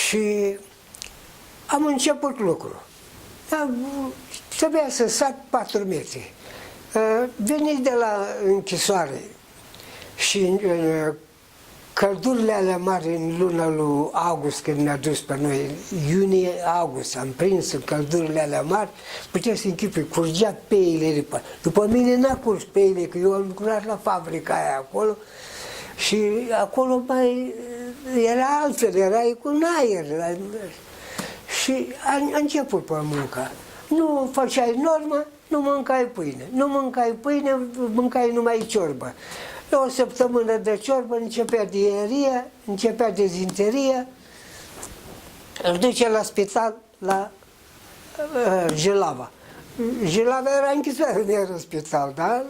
Și am început lucrul. Trebuia să sar 4 metri. Veniți de la închisoare și în căldurile alea mari în luna lui august, când ne-a dus pe noi, iunie-august, am prins în căldurile alea mari, puteți să închipui, curgea peile după mine n-a curs peile, că eu am lucrat la fabrica aia acolo și acolo mai era altfel, erai cu un aer. Și a început pe munca. Nu făceai normă, nu mâncai pâine. Nu mâncai pâine, mâncai numai ciorbă. O săptămână de ciorbă, începea diaria, începea dezinteria, îl duce la spital, la Jilava. Jilava era închisoare, nu era spital, dar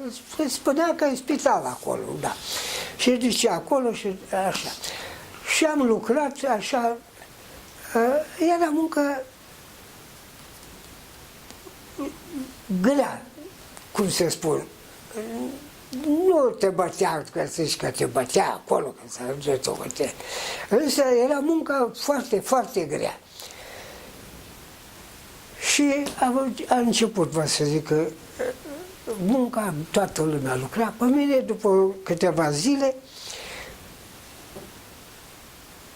spunea că e spital acolo, da. Și duce acolo și așa. Și am lucrat așa, era muncă grea, cum se spune. Nu te bătea, că zici că te bătea acolo, că să ajunge o bătea. Însă era munca foarte, foarte grea. Și a început, vă să zic, că munca, toată lumea lucra. Pe mine, după câteva zile,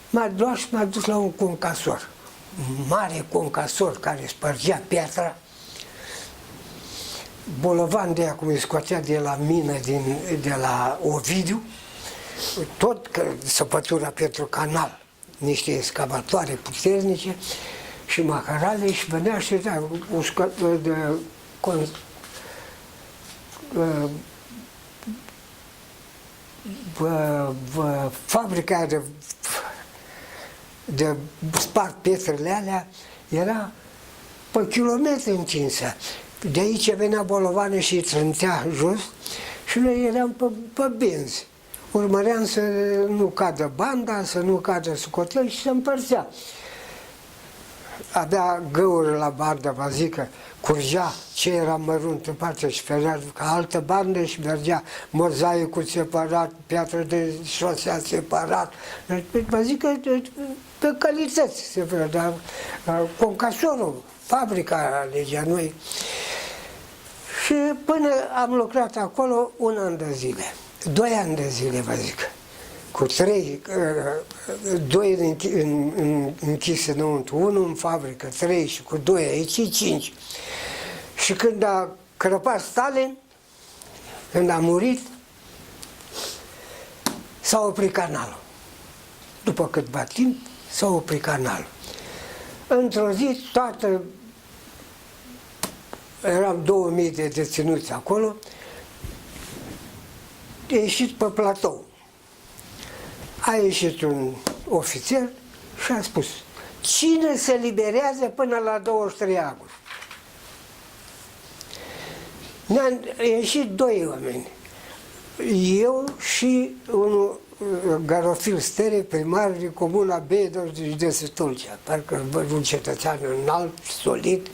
m-a luat și m-a dus la un concasor. Un mare concasor care spărgea piatra. Bolovan de aia, cum îi scoatea de la mină, de la Ovidiu, tot că săpătura pentru canal, niște excavatoare puternice și macarale și venea și da, fabrica de spart pietrele alea era pe kilometri întinsă. De aici venea bolovană și îi trântea jos și noi eram pe benzi. Urmăream să nu cadă banda, să nu cadă sucotel și să împărțea. Avea găuri la bandă, vă zic că curgea ce era mărunt în partea și ferea ca altă bandă și mergea mozaicul separat, piatră de șosea separat. Vă zic că pe calități se vedea. Concasorul, fabrica legea noi. Și până am lucrat acolo 1 an de zile, 2 ani de zile, vă zic, cu 3, 2 închise înăuntru, 1 în fabrică, 3 și cu 2 aici, 5. Și când a crăpat Stalin, când a murit, s-a oprit canalul. După câtva timp, s-a oprit canalul. Într-o zi, eram 2000 de deținuți acolo, a ieșit pe platou. A ieșit un ofițer și a spus: cine se liberează până la 23 august? Ne-a ieșit 2 oameni. Eu și unul, Garofil Stere, primar din comuna B, de Stolcea, parcă un cetățean înalt, solid.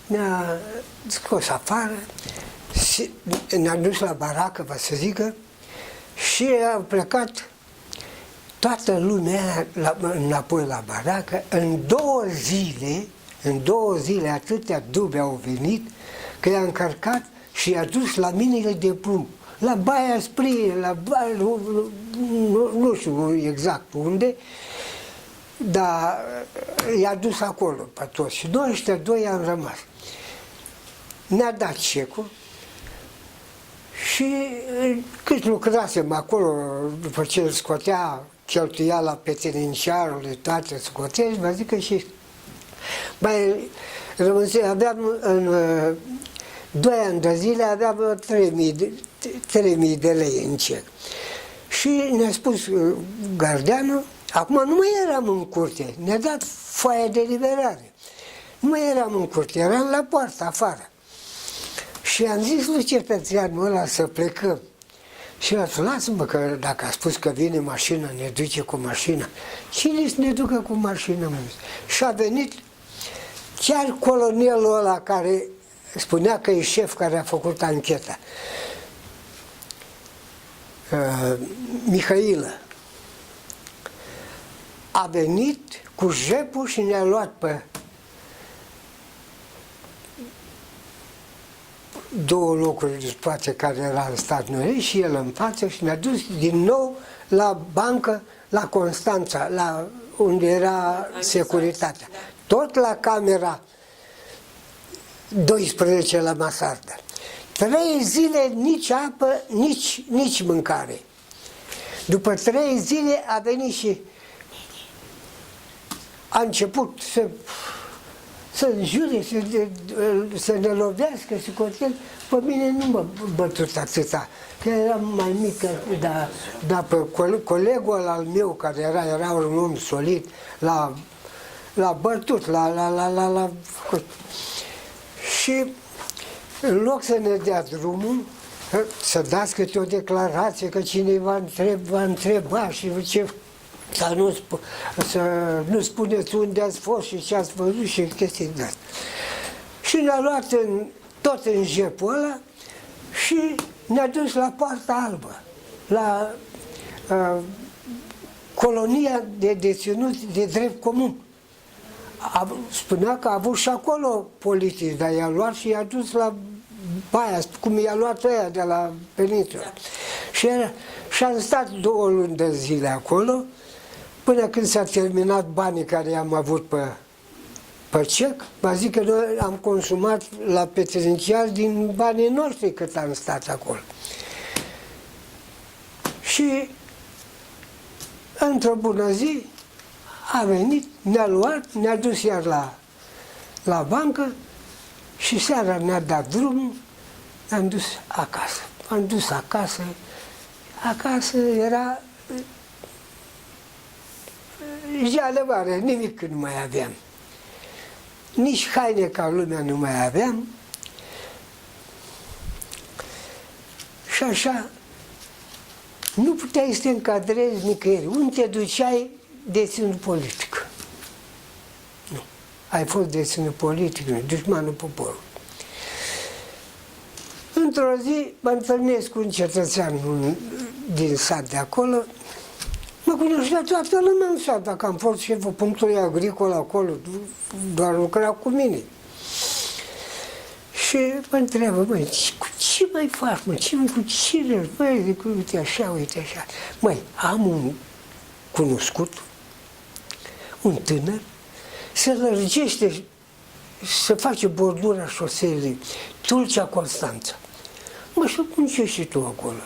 Ne-a scos afară, ne-a dus la baracă, vă să zică, și a plecat toată lumea înapoi la baracă. În 2 zile atâtea dube au venit, că i-a încărcat și i-a dus la minele de plumb, la Baia Sprie, la Baia, nu știu exact unde, dar i-a dus acolo pe toți. Și noi ăștia 2 am rămas. Ne-a dat cecul și cât lucrasem acolo, după ce îl scotea cheltuiala petreninciarului, toate scotești, vă zic că și mai rămânse, aveam în 2 ani de zile, aveam 3000 de lei în cec. Și ne-a spus gardianul, acum nu mai eram în curte, ne-a dat foaia de liberare. Nu mai eram în curte, eram la poartă, afară. Și am zis lui cetățeanul ăla să plecăm. Și a zis: lasă-mă, că dacă a spus că vine mașina, ne duce cu mașina. Cine să ne ducă cu mașina, mă? Și a venit chiar colonelul ăla care spunea că e șef, care a făcut ancheta. Mihailă, a venit cu jepul și ne-a luat pe două locuri de spate care era în stat noi și el în față și ne-a dus din nou la bancă, la Constanța, la unde era securitatea. Tot la camera 12 la Masarda. 3 zile nici apă, nici mâncare. După 3 zile a venit și a început să jure, să ne lovească, să continue. Pe mine nu m-a bătut atâta, că eram mai mic, dar pe colegul al meu, care era un om solid, l-a bătut, l-a făcut. Și în loc să ne dea drumul, să dați câte o declarație, că cineva va întreba și ce, să nu spuneți unde ați fost și ce ați văzut și chestii de astea. Și ne-a luat tot în jepul ăla și ne-a dus la Poarta Albă, la colonia de deținuți de drept comun. Spunea că a avut și acolo politici, dar i-a luat și i-a dus la Baia, cum i-a luat ăia de la Peninsula. Și am stat 2 luni de zile acolo, până când s-a terminat banii care i-am avut pe cec. Vă zic că noi am consumat la petreninciar din banii noștri cât am stat acolo. Și într-o bună zi a venit, ne-a luat, ne-a dus iar la bancă și seara ne-a dat drumul, ne-am dus acasă. M-am dus acasă. Acasă era jale mare, nimic nu mai aveam. Nici haine ca lumea nu mai aveam. Și așa, nu puteai să te încadrezi nicăieri. Unde te duceai, deținut politic. Nu. Ai fost deținut politic, nu, dușmanul poporului. Într-o zi mă întâlnesc cu un cetățean din sat de acolo. Mă cunoștea toată lumea în sat, dacă am fost șeful punctului agricol acolo, doar lucra cu mine. Și mă întreabă, măi, cu ce mai faci, mă, cu cine? Măi, zic, uite așa, uite așa. Măi, am un cunoscut, un tânăr, se lărgește, se face bordura șoselei Tulcea-Constanța. Mă, și cum ce și tu acolo?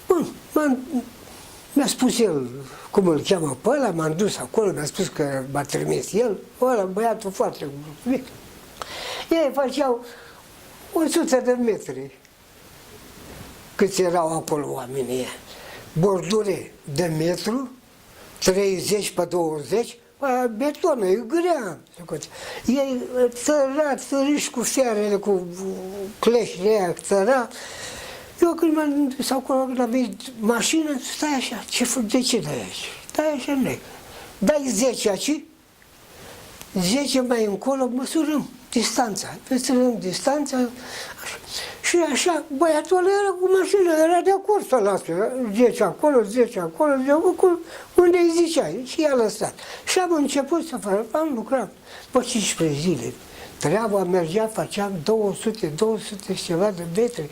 Bun, mi-a spus el cum îl cheamă pe ăla, m-am dus acolo, mi-a spus că m-a trimis el, ăla, băiatul foarte mic. Ei făceau 100 de metri câți erau acolo oamenii. Bordure de metru, 30 pe 20, betonă, e grea. Ei tăriși cu fiarele, cu cleștile aia, tăra. Eu când m-am dus acolo, când am venit mașină, stai așa, de ce dai aici? Stai așa, nu. Dai 10 aici, 10 mai încolo, măsurăm distanța. Măsurăm distanța, așa. Și așa, băiatul ăla era cu mașină, era de acord să lasă. 10 acolo, 10 acolo, 10 acolo, unde îi ziceai? Și i-a lăsat. Și am început să fac, am lucrat pe 15 zile. Treaba mergea, făceam 200 și ceva de metri.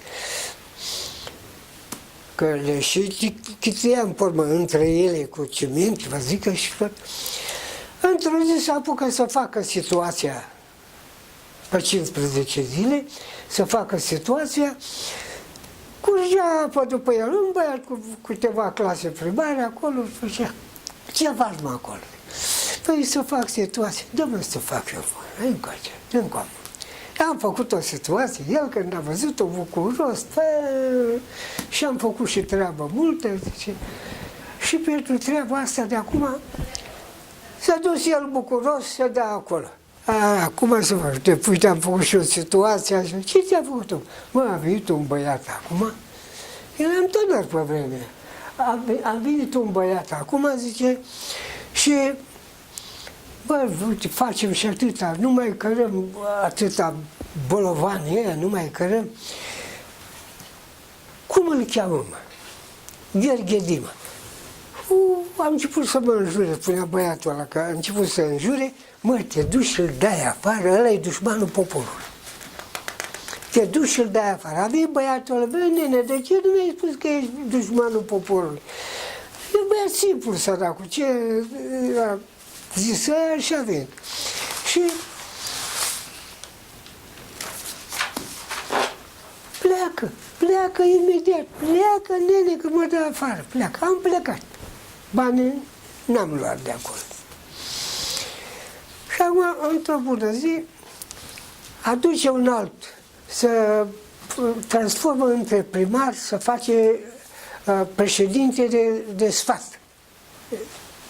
Că le și chituiam formă între ele cu ciment, vă zic că și tot. Într-o zi s-a apucat să facă situația pe 15 zile, să facă situația, curgea apă după el, un băiat cu câteva clase primare acolo, făcea, ce faci mă acolo? Păi să fac situație, dă-mă să fac eu, încoace, încoamă. Am făcut o situație, el când a văzut-o bucuros, și am făcut și treabă multă, și pentru treaba asta de acum s-a dus el bucuros să dea acolo. Acum să fac, uite, am făcut și o situație, ce ți-a făcut-o? Mă, a venit un băiat acum, eram tânăr pe vremea, a venit un băiat acum, zice, și bă, uite, facem și atâta, nu mai cărăm atâta bolovani ăia, nu mai cărăm. Cum îl cheamă, mă? Gheorghe Dima. Am început să mă înjure, spunea băiatul ăla, că a început să înjure, mă, te duci și îl dai afară, ăla e dușmanul poporului. Te duci și îl dai afară. A venit băiatul ăla, bă, nene, de ce nu mi-ai spus că ești dușmanul poporului? E băiat simplu, săracul, ce a zis ăia și a venit. Și pleacă imediat, pleacă, nene, că mă dă afară, pleacă. Am plecat. Banii n-am luat de acolo. Și acum, într-o bună zi, aduce un alt, să transformă între primar, să face președinte de sfat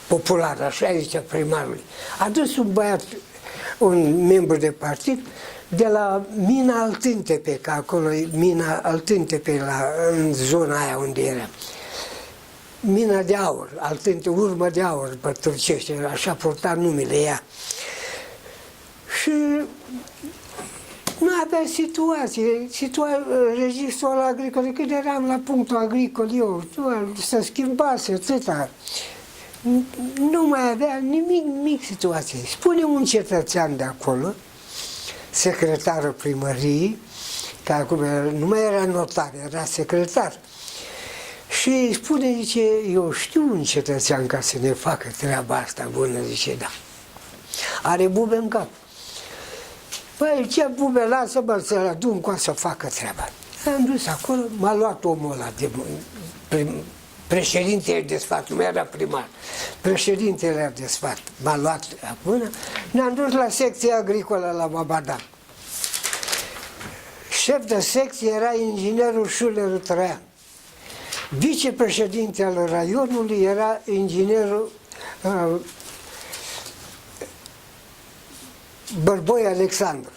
popular, așa zicea primarului. A dus un băiat, un membru de partid, de la mina Altântepe, că acolo e mina Altântepe, în zona aia unde era. Mina de aur, Altântepe, urmă de aur, pe turcește, așa purta numele ea. Și nu avea situație, registrul agricol, când eram la punctul agricol eu, se schimbase atâta. Nu mai avea nimic situație. Spune un cetățean de acolo, secretarul primăriei, că acum nu mai era notar, era secretar, și îi spune, zice, eu știu un cetățean ca să ne facă treaba asta bună, zice, da. Are bube în cap. Păi, ce bube, lasă-mă să-l adun cu să facă treaba. Am dus acolo, m-a luat omul ăla de președintele de sfat, nu era primar, președintele de sfat, m-a luat acum, ne-am dus la secția agricolă la Babadam. Șef de secție era inginerul Șuleru Traian. Vicepreședinte al raionului era inginerul Bărboi Alexandru.